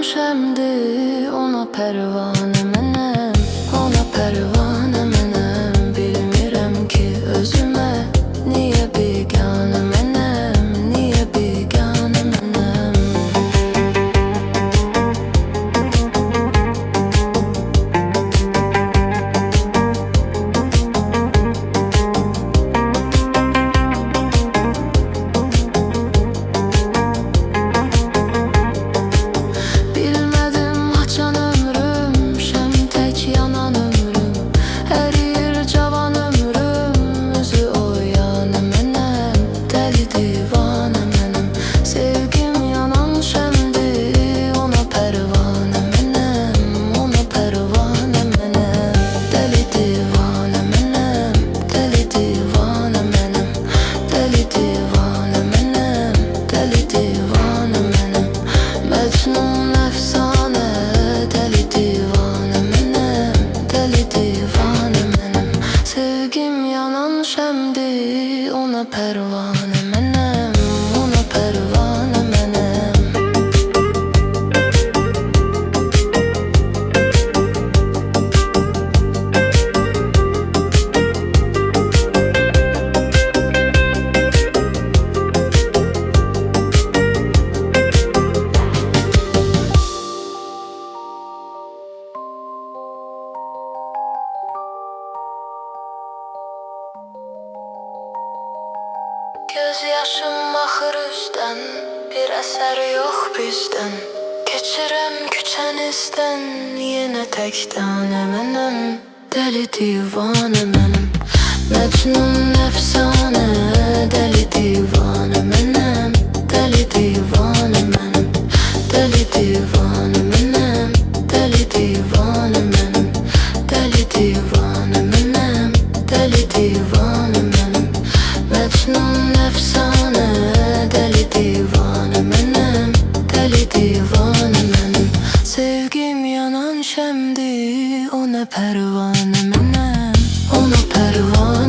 şəmdi, ona pərvanə mənəm, ona pərvanə mənəm. Bilmirəm ki özümə, niyə biganə mənəm, niyə biganə mənəm. Şəmdi, ona pərvanə mənəm, ona pərvanə mənəm. Göz yaşım axır üzdən, bir əsər yox bizdən. Keçirəm küçənizdən, yenə tək dənə mənəm. Dəli divanə mənəm, Məcnun əfsanə. Dəli divanə mənəm, dəli divanə mənəm. Dəli divanə mənəm, dəli divanə mənəm. Dəli divanə mənəm, dəli divanə mənəm. Məcnun əfsanə, dəli divanə mənəm, dəli divanə mənəm. Sevgim yanan şəmdi, ona pərvanə mənəm, ona pərvanə.